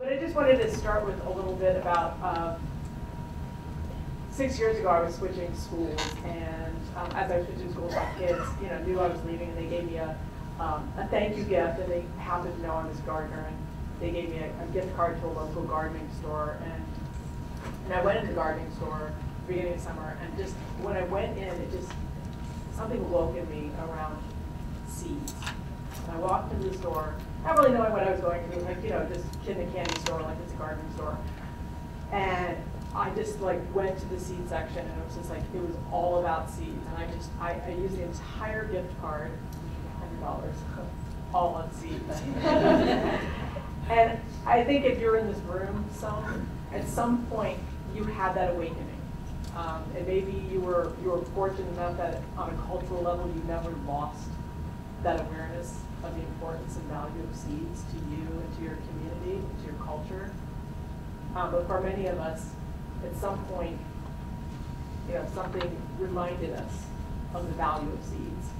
But I just wanted to start with a little bit about 6 years ago I was switching schools, and as I was switching schools, my kids, knew I was leaving, and they gave me a thank you gift, and they happened to know I'm this gardener, and they gave me a gift card to a local gardening store, and I went into the gardening store at the beginning of summer, and just when I went in, something woke in me around seeds. And I walked into the store, not really knowing what I was going to, just in a candy store, like it's a gardening store. And I just went to the seed section, and it was just it was all about seeds. And I used the entire gift card, $100, all on seeds. And I think if you're in this room, at some point you had that awakening. And maybe you were fortunate enough that on a cultural level you never lost that awareness of the importance and value of seeds to you and to your community, and to your culture. But for many of us, at some point, something reminded us of the value of seeds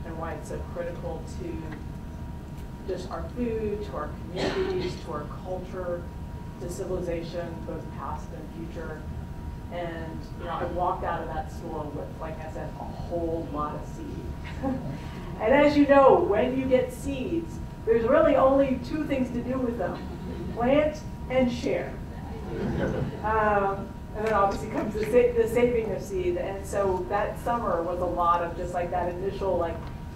and why it's so critical to just our food, to our communities, to our culture, to civilization, both past and future. And I walked out of that store with, like I said, a whole lot of seeds. And as you know, when you get seeds, there's really only two things to do with them: plant and share. And then obviously comes the saving of seed. And so that summer was a lot of just that initial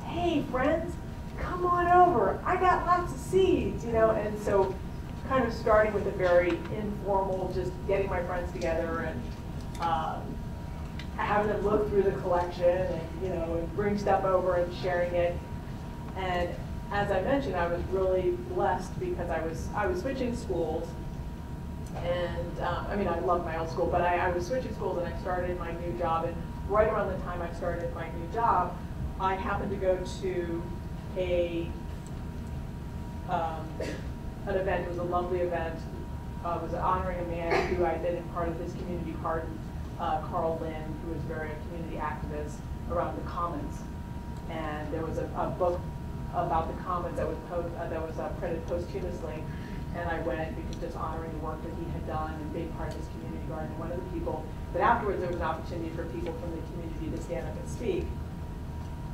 hey friends, come on over, I got lots of seeds, and so kind of starting with a very informal, just getting my friends together and having them look through the collection and bring stuff over and sharing it. And as I mentioned, I was really blessed because I was switching schools, and I loved my old school, but I was switching schools and I started my new job, and right around the time I started my new job, I happened to go to an event. It was a lovely event. It was honoring a man who I'd been in part of his community pardon, Carl Lynn, who was a community activist around the Commons. And there was a book about the Commons that was printed posthumously, and I went because just honoring the work that he had done and being part of his community garden, one of the people. But afterwards, there was an opportunity for people from the community to stand up and speak.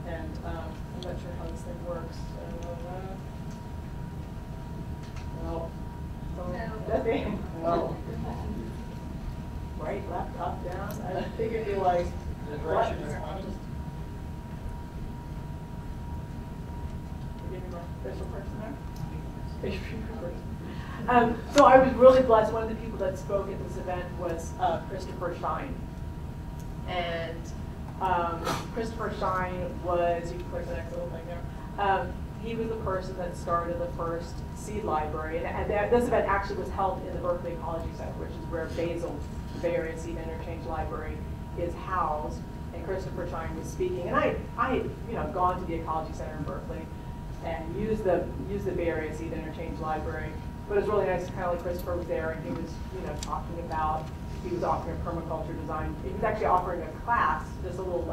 And I'm not sure how this thing works. No. Nothing. No. Right, left, up, down. I figured you what? Give me my official person there. So I was really blessed. One of the people that spoke at this event was Christopher Shine. And Christopher Shine was, you can click the next little thing there, he was the person that started the first seed library. And this event actually was held in the Berkeley Ecology Center, which is where Basil, the Bay Area Seed Interchange Library, is housed. And Christopher Shine was speaking. And I had gone to the Ecology Center in Berkeley and used the Bay Area Seed Interchange Library. But it was really nice, kind of like Christopher was there, and he was talking about, he was offering a permaculture design. He was actually offering a class, just a little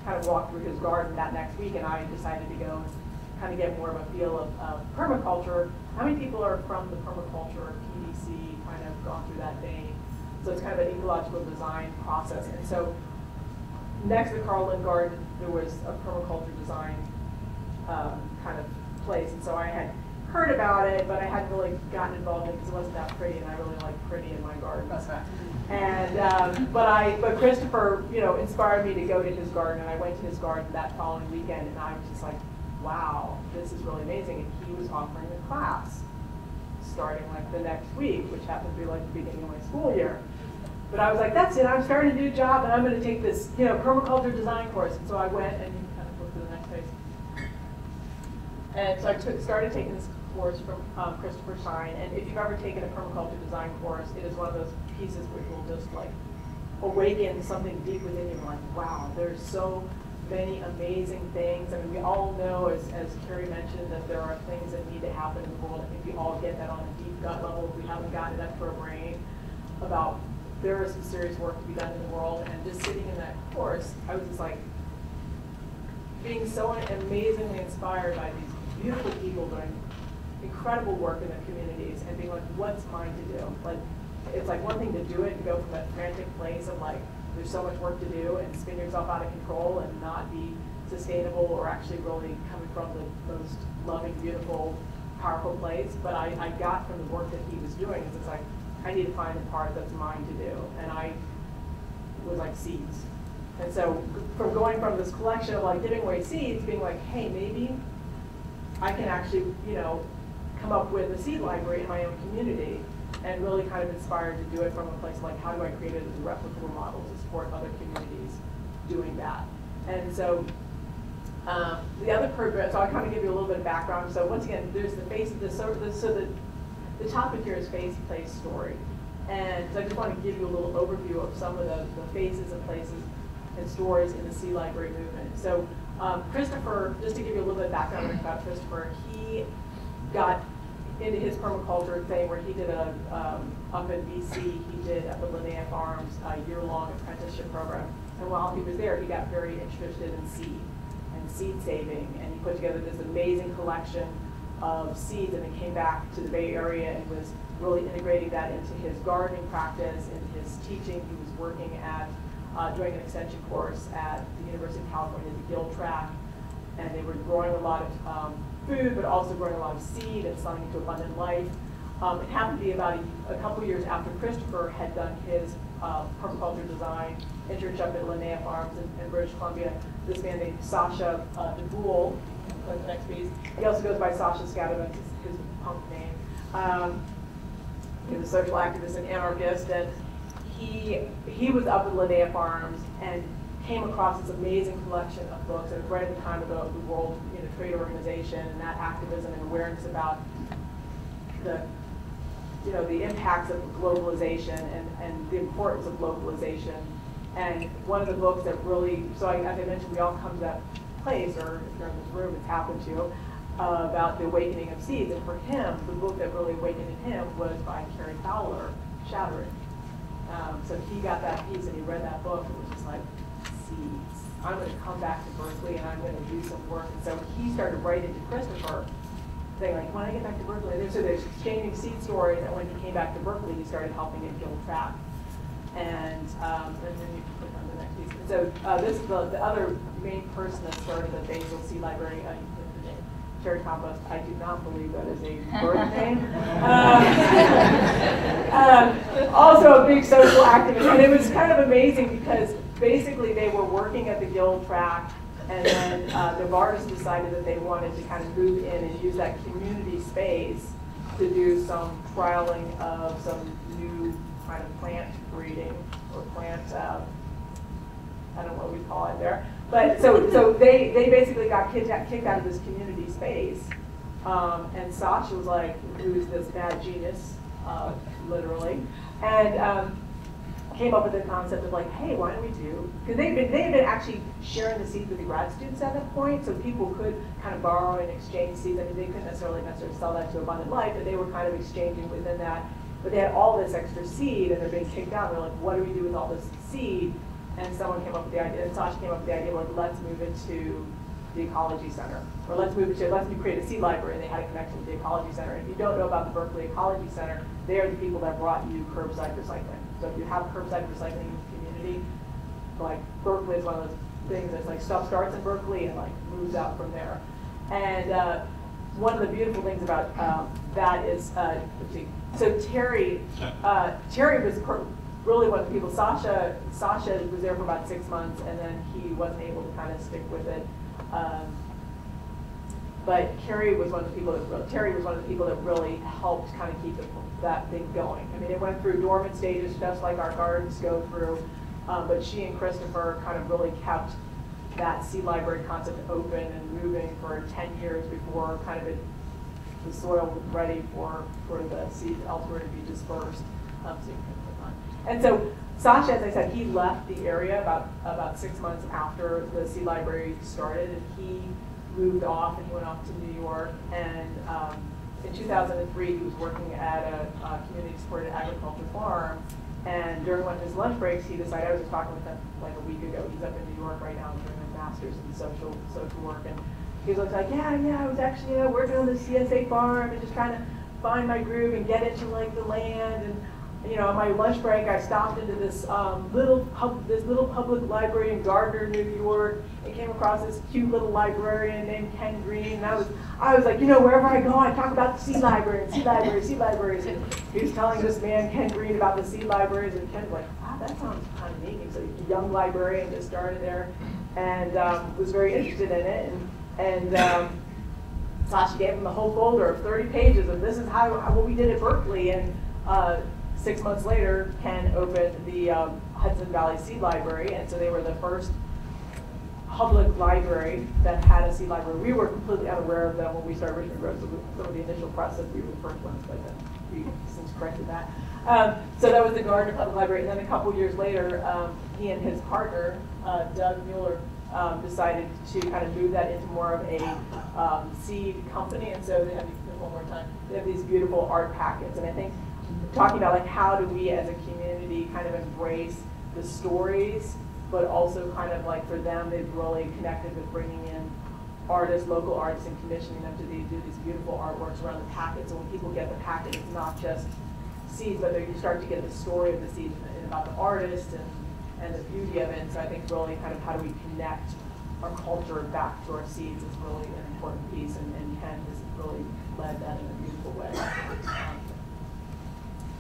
kind of walk through his garden that next week, and I decided to go and kind of get more of a feel of permaculture. How many people are from the permaculture PDC, kind of gone through that vein? So it's kind of an ecological design process. And so next to the Carl Lynn Garden, there was a permaculture design kind of place. And so I had heard about it, but I hadn't really gotten involved in it because it wasn't that pretty, and I really like pretty in my garden. And but Christopher, inspired me to go to his garden, and I went to his garden that following weekend, and I was just like, wow, this is really amazing. And he was offering a class starting the next week, which happened to be the beginning of my school year. But I was like, that's it, I'm starting a new job, and I'm going to take this permaculture design course. And so I went, and you kind of look to the next page. And so I started taking this course from Christopher Shine. And if you've ever taken a permaculture design course, it is one of those pieces which will just awaken something deep within you. Like, wow, there's so many amazing things. I mean, we all know, as Carrie mentioned, that there are things that need to happen in the world. I think we all get that on a deep gut level. We haven't gotten it up to our brain about there is some serious work to be done in the world. And just sitting in that course, I was just being so amazingly inspired by these beautiful people doing incredible work in the communities and being like, what's mine to do? Like, it's like one thing to do it and go from that frantic place of like, there's so much work to do and spin yourself out of control and not be sustainable or actually really coming from the most loving, beautiful, powerful place. But I got from the work that he was doing, it's like, I need to find the part that's mine to do. And I was like seeds. And so from going from this collection of like giving away seeds, being like, hey, maybe I can actually, you know, come up with a seed library in my own community, and really kind of inspired to do it from a place like, how do I create it as a replicable model to support other communities doing that? And so the other program, so I'll kind of give you a little bit of background. So once again, there's the face of this, so the topic here is face, place, story. And so I just want to give you a little overview of some of the faces and places and stories in the Seed Library movement. So Christopher, just to give you a little bit of background about Christopher, he got into his permaculture thing where he did up in BC, he did up at Linnea Farms a year-long apprenticeship program. And while he was there, he got very interested in seed and seed saving, and he put together this amazing collection of seeds, and then came back to the Bay Area and was really integrating that into his gardening practice, into his teaching. He was working at, doing an extension course at the University of California, the Gill Track, and they were growing a lot of food, but also growing a lot of seed and selling it to Abundant Life. It happened to be about a couple years after Christopher had done his permaculture design internship at Linnea Farms in British Columbia. This man named Sasha DeBoule, the next piece. He also goes by Sasha Scadovitz, his punk name. He was a social activist and anarchist, and he was up at Linnea Farms and came across this amazing collection of books. It was right at the time of the World Trade Organization and that activism and awareness about the impacts of globalization and the importance of localization. And one of the books that really, so as I mentioned, we all come to that place, or if you're in this room, it's happened to, about the awakening of seeds. And for him, the book that really awakened in him was by Carrie Fowler, Shattering. So he got that piece and he read that book and was just like, seeds. I'm going to come back to Berkeley and I'm going to do some work. And so he started writing to Christopher, saying like, when I get back to Berkeley, so there's exchanging seed stories, and when he came back to Berkeley, he started helping at Gill Track. And then you can click on the next piece. And so this is the other main person that started the Basil Seed Library. Terry Compost. I do not believe that is a birth name. Also a big social activist. And it was kind of amazing because basically they were working at the Gill Track, and then Novartis decided that they wanted to kind of move in and use that community space to do some trialing of some new kind of plant breeding or plant, I don't know what we call it there. But so they basically got kicked out of this community space. And Sasha was like, who's this mad genius, literally, and came up with the concept of like, hey, why don't we do, because they had been actually sharing the seeds with the grad students at that point, so people could kind of borrow and exchange seeds. I mean, they couldn't necessarily sell that to Abundant Life, but they were kind of exchanging within that. But they had all this extra seed, and they're being kicked out. They're like, what do we do with all this seed? And someone came up with the idea, and Sasha came up with the idea, like, let's move into the Ecology Center, or let's create a seed library. And they had a connection with the Ecology Center. And if you don't know about the Berkeley Ecology Center, they are the people that brought you curbside recycling. So if you have curbside recycling in the community, like Berkeley is one of those things that's like stuff starts in Berkeley and like moves out from there. And one of the beautiful things about that is, so Terry was really one of the people. Sasha was there for about 6 months, and then he wasn't able to kind of stick with it. But Terry was one of the people that really helped kind of keep that thing going. I mean, it went through dormant stages, just like our gardens go through. But she and Christopher kind of really kept that seed library concept open and moving for 10 years before kind of the soil was ready for the seeds elsewhere to be dispersed. So you can click on. And so Sasha, as I said, he left the area about 6 months after the seed library started, and he moved off and he went off to New York. And in 2003, he was working at a community-supported agriculture farm. And during one of his lunch breaks, he decided, I was just talking with him like a week ago, he's up in New York right now doing his master's in social work, and he was like, yeah, I was actually working on the CSA farm and just trying to find my groove and get into like the land. And on my lunch break, I stopped into this little public library in Gardner, New York, and came across this cute little librarian named Ken Green. And I was like, wherever I go, I talk about the seed library and seed libraries. And he was telling this man, Ken Green, about the seed libraries, and Ken's like, wow, that sounds kind of neat. So he's a young librarian, just started there, and was very interested in it. And Sasha gave him the whole folder of 30 pages of this is what we did at Berkeley. And 6 months later, Ken opened the Hudson Valley Seed Library, and so they were the first public library that had a seed library. We were completely unaware of them when we started Richmond Grove, so some of the initial press said we were the first ones, but then we since corrected that. So that was the Gardner Public Library, and then a couple years later, he and his partner, Doug Mueller, decided to kind of move that into more of a seed company, and so they have one more time. They have these beautiful art packets, and I think talking about like how do we as a community kind of embrace the stories, but also kind of like for them they've really connected with bringing in artists, local artists, and commissioning them to do these beautiful artworks around the packet. So when people get the packet, it's not just seeds, but you start to get the story of the seeds and about the artist and the beauty of it. And so I think really kind of how do we connect our culture back to our seeds is really an important piece, and Ken has really led that in a beautiful way.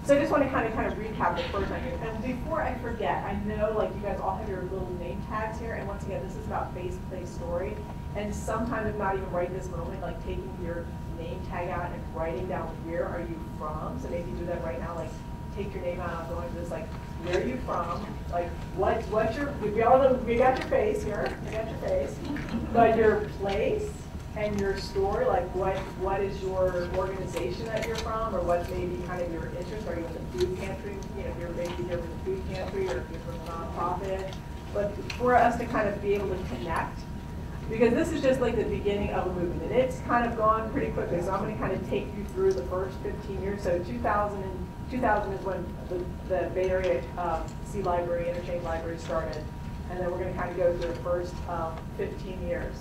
So I just want to kind of recap the first time. And before I forget, I know like you guys all have your little name tags here, and once again, this is about face, place, story. And sometimes, if not even right this moment, like taking your name tag out and writing down where are you from. So maybe do that right now, like take your name out, I'm going to this, like where are you from? Like what's your, we got your face here, but your place and your story, like what is your organization that you're from, or what may be kind of your interest? Are you in the food pantry? If you're maybe here with the food pantry, or if you're from a nonprofit. But for us to kind of be able to connect, because this is just like the beginning of a movement, and it's kind of gone pretty quickly. So I'm going to kind of take you through the first 15 years. So 2000 is when the Bay Area Seed Library, Interchange Library started, and then we're going to kind of go through the first 15 years.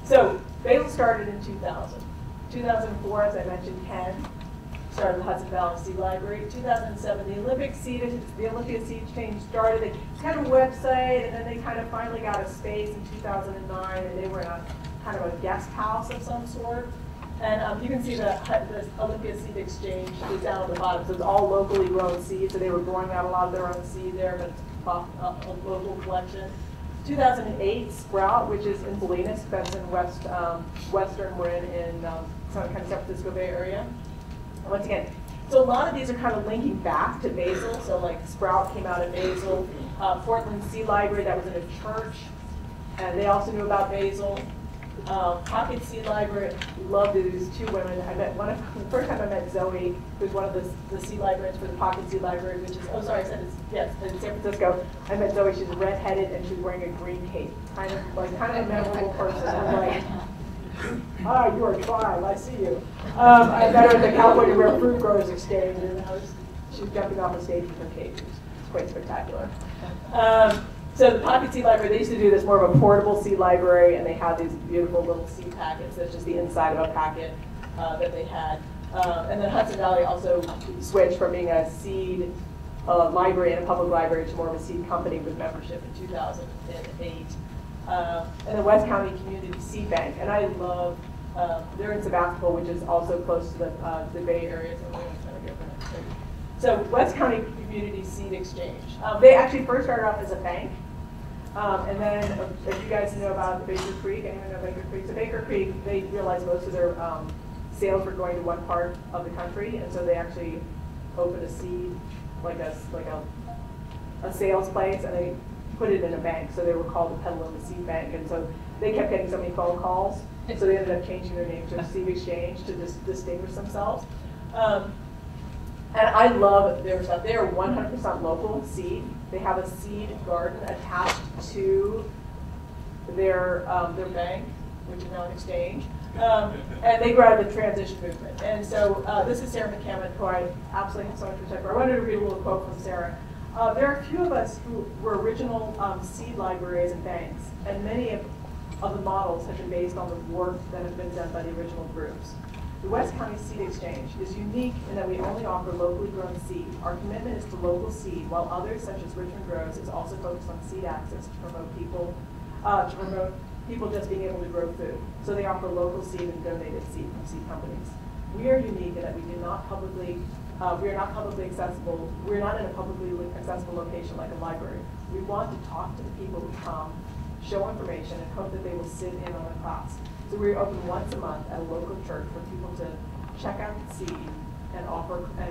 So Basil started in 2000. 2004, as I mentioned, Ken started the Hudson Valley Seed Library. 2007, the Olympia Seed Exchange started. They had a website, and then they kind of finally got a space in 2009, and they were in a kind of a guest house of some sort. And you can see the Olympia Seed Exchange is down at the bottom. So it's all locally grown seeds. So they were growing out a lot of their own seed there, but it's a local collection. 2008, Sprout, which is in Salinas, that's in western Marin in kind of San Francisco Bay Area. And once again, so a lot of these are kind of linking back to Basil. So like Sprout came out of Basil. Portland Seed Library, that was in a church, and they also knew about Basil. Pocket Seed Library, loved it. These two women. I met the first time I met Zoe, who's one of the seed librarians for the Pocket Seed Library, which is, oh sorry, I said it's, yes, in San Francisco. I met Zoe, she's redheaded and she's wearing a green cape. Kind of a memorable person. I'm like, ah, you are tribe, I see you. I met her at the California Rare Fruit Growers Exchange, and she was jumping off the stage with her cape. It's quite spectacular. So the Pocket Seed Library, they used to do this more of a portable seed library, and they had these beautiful little seed packets. That's just the inside of a packet that they had. And then Hudson Valley also switched from being a seed library and a public library to more of a seed company with membership in 2008. And the West County Community Seed Bank, and I love, they're in Sebastopol, which is also close to the Bay Area. So West County Community Seed Exchange. They actually first started off as a bank. And then, if you guys know about Baker Creek, anyone know Baker Creek? So Baker Creek, they realized most of their sales were going to one part of the country, and so they actually opened a seed, like a sales place, and they put it in a bank. So they were called the Petaluma Seed Bank, and so they kept getting so many phone calls, so they ended up changing their name to Seed Exchange to distinguish themselves. And I love their stuff. They are 100% local seed. They have a seed garden attached to their bank, which is now an exchange. And they grew out of the transition movement. And so this is Sarah McCammon, who I absolutely have so much respect for. I wanted to read a little quote from Sarah. There are a few of us who were original seed libraries and banks, and many of the models have been based on the work that has been done by the original groups. The West County Seed Exchange is unique in that we only offer locally grown seed. Our commitment is to local seed, while others, such as Richmond Grows, is also focused on seed access to promote people just being able to grow food. So they offer local seed and donated seed from seed companies. We are unique in that we are not publicly accessible. We're not in a publicly accessible location like a library. We want to talk to the people who come, show information, and hope that they will sit in on a class. So we're open once a month at a local church for people to check out the seed and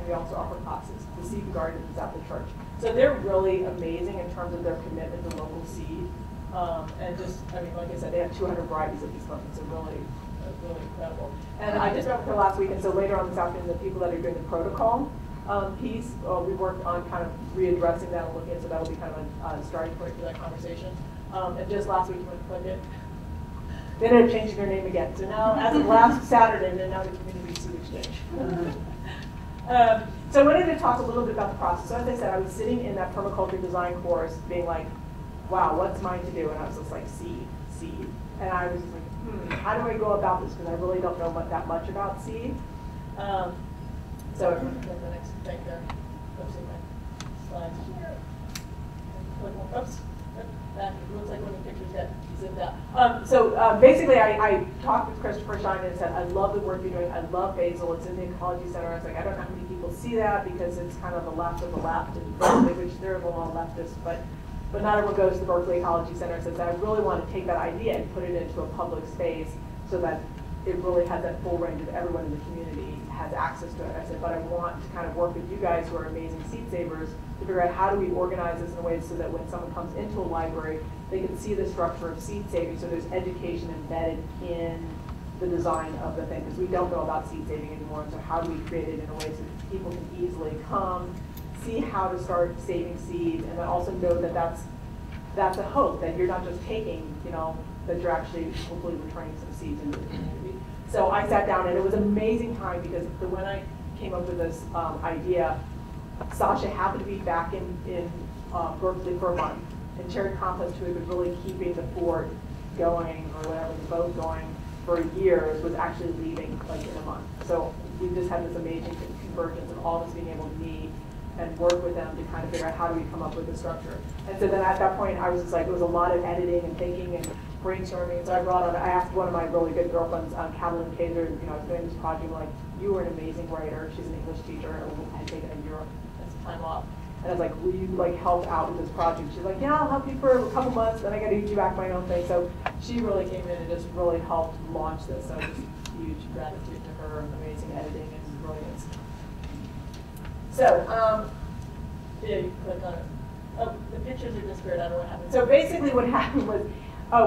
we also offer classes. The seed garden is at the church. So they're really amazing in terms of their commitment to local seed. And just, I mean, like I said, they have 200 varieties of these plants. It's really incredible. And I just met with her last week, and so later on this afternoon, the people that are doing the protocol piece, we worked on kind of readdressing that and looking at, so that'll be kind of a starting point for that conversation. And just last week, when we clicked it, they ended up changing their name again. So now, as of last Saturday, they're now the Community Seed Exchange. So I wanted to talk a little bit about the process. So as I said, I was sitting in that permaculture design course being like, wow, what's mine to do? And I was just like, seed. And I was just like, how do I go about this? Because I really don't know that much about seed. So everyone can go to the next thing there. Oops, my slides here. Oops. That looks like one of the pictures got zipped out. So basically, I talked with Christopher Shine and said, I love the work you're doing. I love Basil. It's in the Ecology Center. I was like, I don't know how many people see that because it's kind of the left of the left, and which there are a lot of leftists, but not everyone goes to the Berkeley Ecology Center and says, I really want to take that idea and put it into a public space so that it really has that full range of everyone in the community has access to it. I said, but I want to kind of work with you guys who are amazing seed savers to figure out how do we organize this in a way so that when someone comes into a library, they can see the structure of seed saving, so there's education embedded in the design of the thing, because we don't know about seed saving anymore, so how do we create it in a way so that people can easily come, see how to start saving seeds, and then also know that that's a hope, that you're not just taking, that you're actually hopefully returning some seeds into the community. So I sat down, and it was an amazing time because when I came up with this idea, Sasha happened to be back in Berkeley for a month, and Cherry Compost, who had been really keeping the fort going, or whatever, the boat going for years, was actually leaving like in a month. So we just had this amazing convergence of all of us being able to meet and work with them to kind of figure out how do we come up with a structure. And so then at that point, I was just like, it was a lot of editing and thinking and brainstorming. So I asked one of my really good girlfriends, Kathleen Kaiser, I was doing this project, like, you were an amazing writer. She's an English teacher, and I had taken a year as time off. And I was like, will you help out with this project? She's like, yeah, I'll help you for a couple months, then I got to do back my own thing. So she really came in and just really helped launch this. So just huge gratitude to her, amazing editing and brilliance. So, yeah, you click on it. Oh, the pictures are disappeared. I don't know what happened. So basically what happened was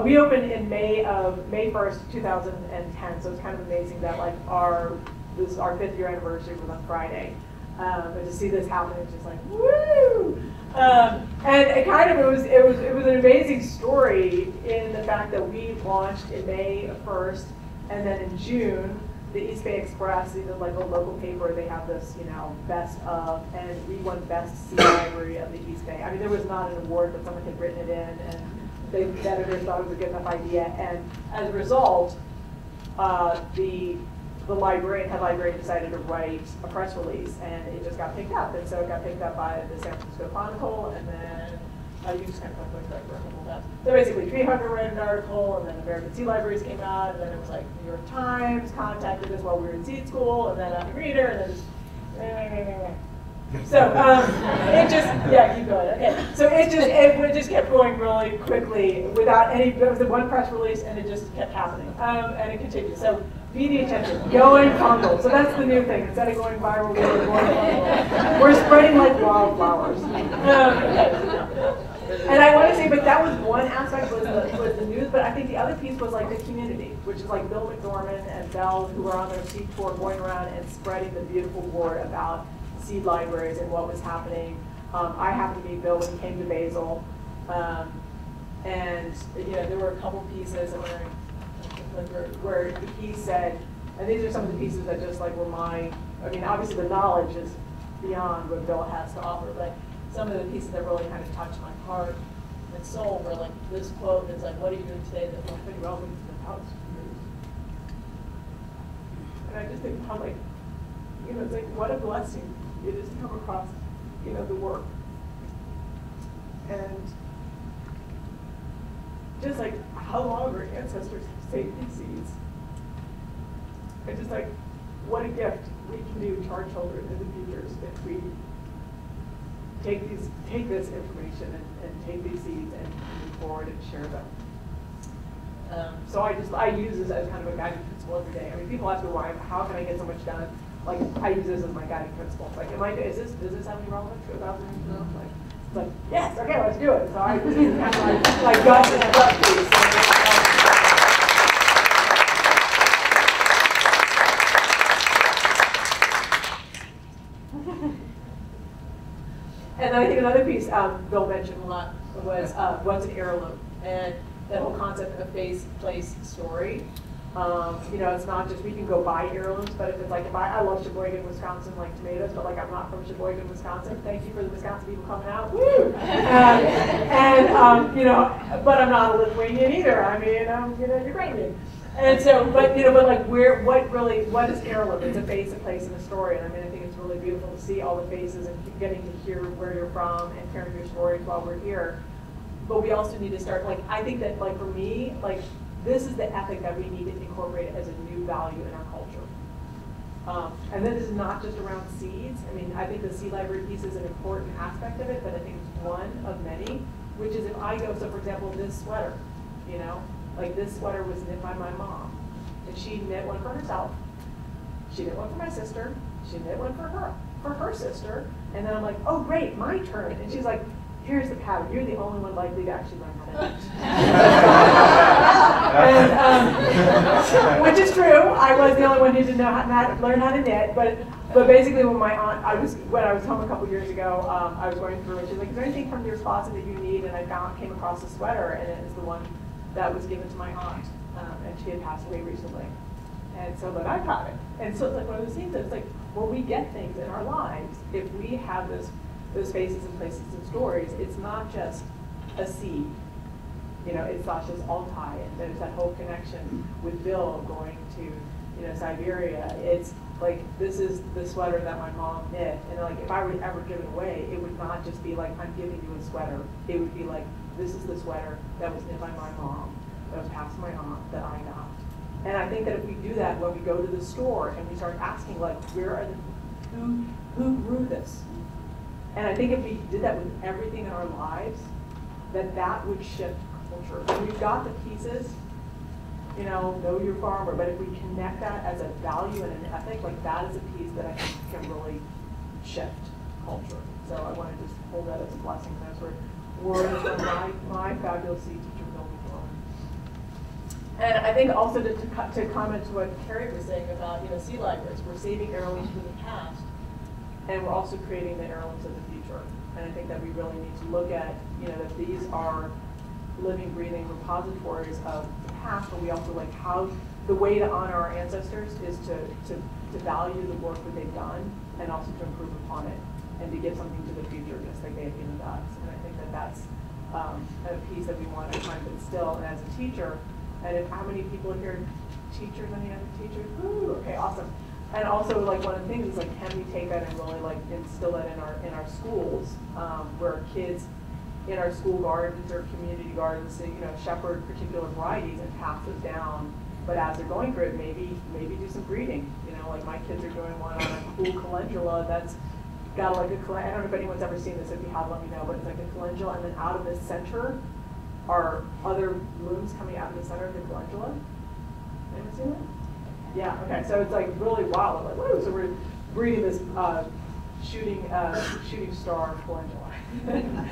we opened in May 1st, 2010. So it's kind of amazing that like our 5th year anniversary was on Friday. But to see this happen, it's just like, woo! And it was an amazing story in the fact that we launched in May 1st, and then in June, the East Bay Express, like a local paper, they have this, best of, and we won Best Seed Library of the East Bay. I mean, there was not an award, but someone had written it in, and the editors thought it was a good enough idea. And as a result, the head librarian decided to write a press release, and it just got picked up. And so it got picked up by the San Francisco Chronicle, and then you just kind of click for a couple of times. So basically, 300 read an article, and then American Seed Libraries came out, and then it was like New York Times contacted us while we were in seed school, and then I'm a reader, and then just so it just, yeah, keep going. Okay, so it just kept going really quickly without any. There was one press release, and it just kept happening, and it continued. So media attention, going fungal. So that's the new thing. Instead of going viral, we're going fungal. We're spreading like wildflowers. And I want to say, but that was one aspect was the news, but I think the other piece was like the community, which is like Bill McDormand and Belle, who were on their seed tour going around and spreading the beautiful word about seed libraries and what was happening. I happened to meet Bill when he came to Basil, and there were a couple pieces where he said, and these are some of the pieces that just like were obviously the knowledge is beyond what Bill has to offer, but some of the pieces that really kind of touched my heart and soul were like this quote that's like, what are you doing today that will pretty relevant to the house? And I just think how like, it's like what a blessing it is to come across, the work. And just like how long our ancestors have saved these seeds. And just like what a gift we can do to our children in the future if we take this information and take these seeds and move forward and share them. So I use this as kind of a guiding principle every day. I mean, people ask me how can I get so much done? Like I use this as my guiding principle. Like, does this have any relevance to 2000? Like, yes, okay, let's do it. So I just kind of like gut these. And then I think another piece Bill mentioned a lot was what's an heirloom, and that whole concept of face, place, story. It's not just we can go buy heirlooms, but if it's like I love Sheboygan, Wisconsin, like tomatoes, but like I'm not from Sheboygan, Wisconsin. Thank you for the Wisconsin people coming out. Woo! But I'm not a Lithuanian either. I mean, I'm Ukrainian. And so, but like what is heirloom? It's a face, a place, and a story. And I mean, I think it's really beautiful to see all the faces and getting to hear where you're from and hearing your stories while we're here. But we also need to start, like, I think that, like, for me, like, this is the ethic that we need to incorporate as a new value in our culture. And this is not just around seeds. I mean, I think the seed library piece is an important aspect of it, but I think it's one of many, which is if I go, so for example, this sweater, like this sweater was knit by my mom. And she knit one for herself. She knit one for my sister. She knit one for her sister. And then I'm like, oh, great, my turn. And she's like, here's the pattern. You're the only one likely to actually learn how to knit. And, which is true. I was the only one who didn't know learn how to knit. But basically, when my aunt, when I was home a couple years ago, I was going through it. She's like, is there anything from your closet that you need? And I came across a sweater, and it is the one that was given to my aunt, and she had passed away recently. And so then I got it. And so it's like one of those things that's like, when we get things in our lives, if we have those faces and places and stories, it's not just a seed. It's not just Altai, and there's that whole connection with Bill going to, Siberia. It's like, this is the sweater that my mom knit. And like, if I were to ever give it away, it would not just be like, I'm giving you a sweater. It would be like, this is the sweater that was knit by my mom, that was passed to my aunt, that I got. And I think that if we do that when we go to the store and we start asking, like, who grew this? And I think if we did that with everything in our lives, that would shift culture. When we've got the pieces, know your farmer, but if we connect that as a value and an ethic, like that is a piece that I think can really shift culture. So I want to just hold that as a blessing. That's where words from my fabulous seed teacher, Bill McClellan. And I think also to comment to what Carrie was saying about seed libraries, we're saving heirlooms from the past, and we're also creating the heirlooms of the future. And I think that we really need to look at that these are living, breathing repositories of the past, but we also like how the way to honor our ancestors is to value the work that they've done and also to improve upon it and to give something to the future, just like they have given to us. And I think that that's a piece that we want to kind of instill. And as a teacher, and if, how many people are here teachers? Any other teachers? Ooh, okay, awesome. And also, like, one of the things is like, can we take that and really like instill that in our schools, where kids in our school gardens or community gardens, shepherd particular varieties and pass those down. But as they're going through it, maybe do some breeding. Like my kids are doing one on a cool calendula that's got like I don't know if anyone's ever seen this. If you have, let me know. But it's like a calendula, and then out of the center are other blooms coming out of the center of the calendula. Anyone seen that? Yeah. Okay. So it's like really wild. Like, whoa! So we're breeding this shooting star calendula.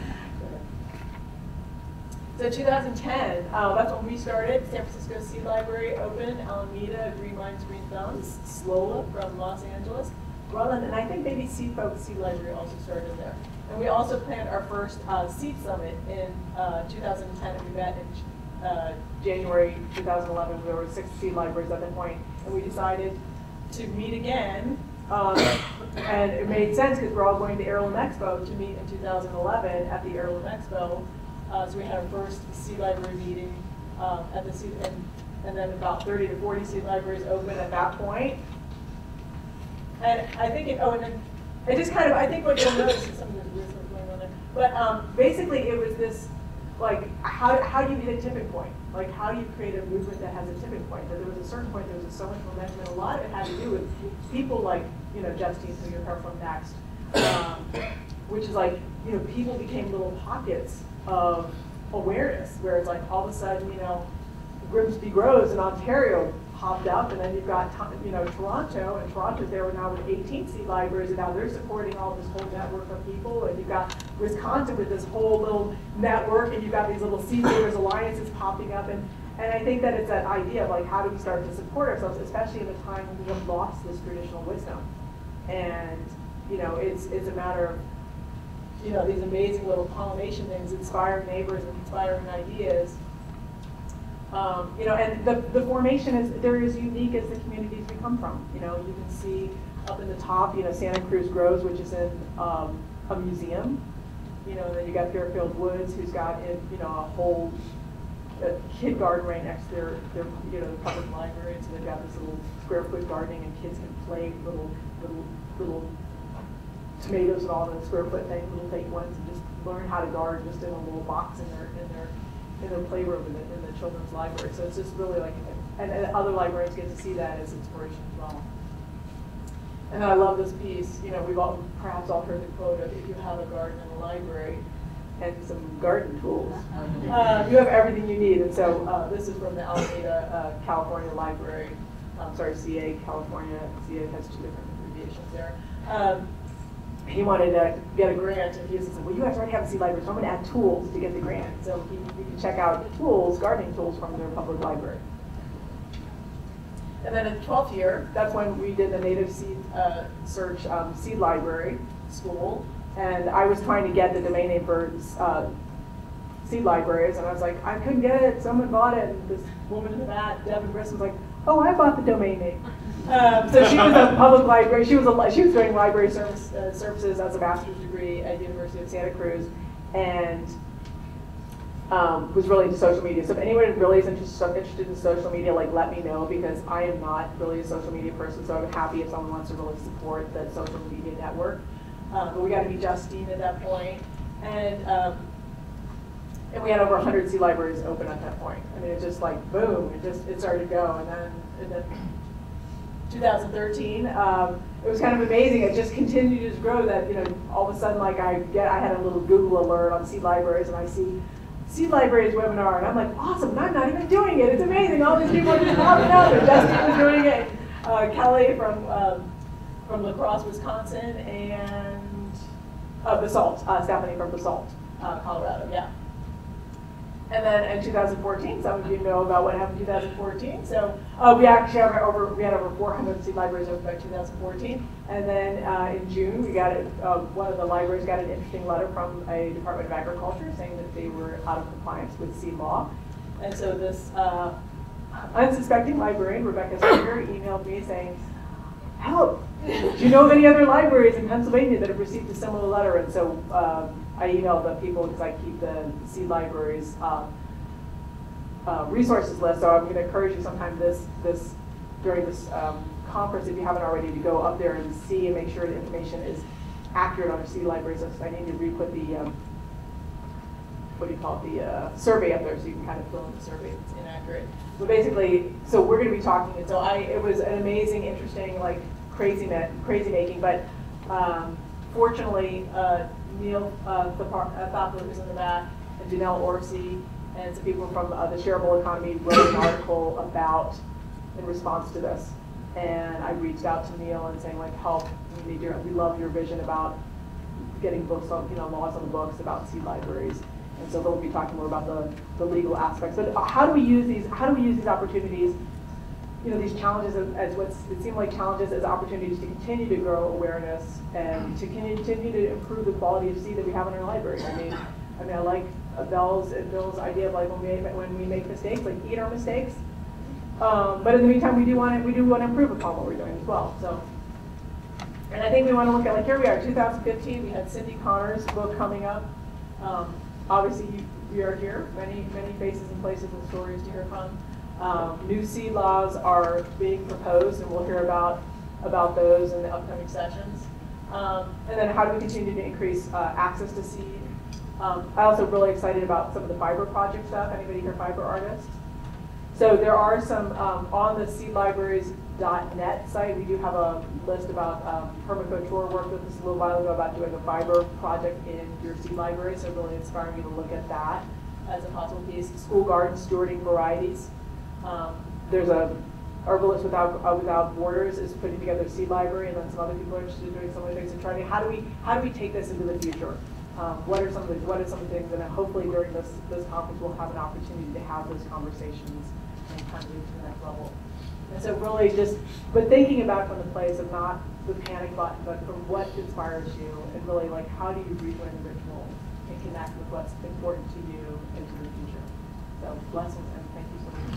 So 2010, that's when we started. San Francisco Seed Library opened, Alameda, Green Minds, Green Thumbs, Slola from Los Angeles, Rutland, and I think maybe Seed Folks Seed Library also started there. And we also planned our first Seed Summit in 2010, and we met in January 2011. There were 6 seed libraries at that point, and we decided to meet again. And it made sense because we're all going to Heirloom Expo to meet in 2011 at the Heirloom Expo. So we had our first seed library meeting at the seed, and then about 30 to 40 seed libraries open at that point. And I think and then it just kind of, I think what you'll notice is some of the weird stuff going on there. But basically it was this, like, how do you hit a tipping point? Like, how do you create a movement that has a tipping point? That there was a certain point, there was so much momentum, and a lot of it had to do with people like, Justine, who you'll hear from next, which is like, people became little pockets of awareness, where it's like all of a sudden, Grimsby Groves in Ontario popped up, and then you've got, Toronto, and Toronto's there now with 18 seed libraries, and now they're supporting all this whole network of people, and you've got Wisconsin with this whole little network, and you've got these little seed savers alliances popping up, and I think that it's that idea of like, how do we start to support ourselves, especially in a time when we have lost this traditional wisdom, and it's a matter of these amazing little pollination things, inspiring neighbors and inspiring ideas. And the formation they're as unique as the communities we come from. You can see up in the top, Santa Cruz Groves, which is in a museum. And then you got Fairfield Woods, who's got a whole kid garden right next to their public library. And so they've got this little square foot gardening, and kids can play little tomatoes and all the square foot things, little fake ones, and just learn how to garden just in a little box in their playroom in the children's library. So it's just really like, and other librarians get to see that as inspiration as well. And then I love this piece. We've perhaps all heard the quote of, if you have a garden in a library and some garden tools, you have everything you need. And so this is from the Alameda, California Library. CA, California. CA has two different abbreviations there. He wanted to get a grant, and he said, well, you guys already have a seed library, so I'm going to add tools to get the grant. So you can check out tools, gardening tools from their public library. And then in the 12th year, that's when we did the Native Seed Search Seed Library School. And I was trying to get the domain name for seed libraries, and I was like, I couldn't get it, someone bought it, and this woman in the back, Devin Grissom, was like, oh, I bought the domain name. So she was a public library. She was doing library services as a master's degree at the University of Santa Cruz, and was really into social media. So if anyone really is interested in social media, like, let me know, because I am not really a social media person. So I'm happy if someone wants to really support the social media network. But we got to meet Justine at that point, and we had over 100 seed libraries open at that point. I mean, it's just like boom, it started to go, and then 2013, it was kind of amazing. It just continued to grow. That all of a sudden, like I had a little Google alert on seed libraries, and I see seed libraries webinar, and I'm like, awesome! And I'm not even doing it. It's amazing. All these people are just popping up, and Justine was doing it. Kelly from La Crosse, Wisconsin, and Basalt, Stephanie from Basalt, Colorado. Yeah. And then in 2014, some of you know about what happened in 2014. So we actually had over 400 seed libraries open by 2014. And then in June, we got one of the libraries got an interesting letter from a Department of Agriculture saying that they were out of compliance with seed law. And so this unsuspecting librarian, Rebecca Singer, emailed me saying, help, do you know of any other libraries in Pennsylvania that have received a similar letter? And so I emailed the people, because I keep the seed libraries resources list. So I'm going to encourage you sometime during this conference, if you haven't already, to go up there and see and make sure the information is accurate on the seed libraries. So I need to re-put the survey up there, so you can kind of fill in the survey if it's inaccurate. But basically, so we're going to be talking, and so it was an amazing, interesting, like crazy making. But fortunately, Neil Thapler, who's in the back, and Janelle Orsi, and some people from the Shareable Economy wrote an article in response to this. And I reached out to Neil and saying, like, help, we love your vision about getting books on, laws on the books about seed libraries. And so they'll be talking more about the legal aspects. But how do we use these opportunities, these challenges as what seem like challenges as opportunities to continue to grow awareness and to continue to improve the quality of seed that we have in our library. I mean, I like Bill's idea of like when we make mistakes, like eat our mistakes. But in the meantime, we do want to improve upon what we're doing as well. So, and I think we want to look at, like, here we are, 2015. We had Cindy Connor's book coming up. Obviously, we are here, many faces and places and stories to hear from. New seed laws are being proposed, and we'll hear about those in the upcoming sessions. And then how do we continue to increase access to seed? I'm also really excited about some of the fiber project stuff. Anybody here fiber artists? So there are some, on the seedlibraries.net site, we do have a list about permaculture work with us a little while ago about doing a fiber project in your seed library, so really inspiring you to look at that as a possible piece. School garden stewarding varieties. There's a Herbalist Without Borders is putting together a seed library, and then some other people are interested in doing similar things and trying to, how do we take this into the future? What are some of the things, and hopefully during this conference we'll have an opportunity to have those conversations and kind of move to the next level. And so really just, but thinking about from the place of not the panic button, but from what inspires you, and really like how do you rejoin the ritual and connect with what's important to you into the future. So blessings and thank you so much.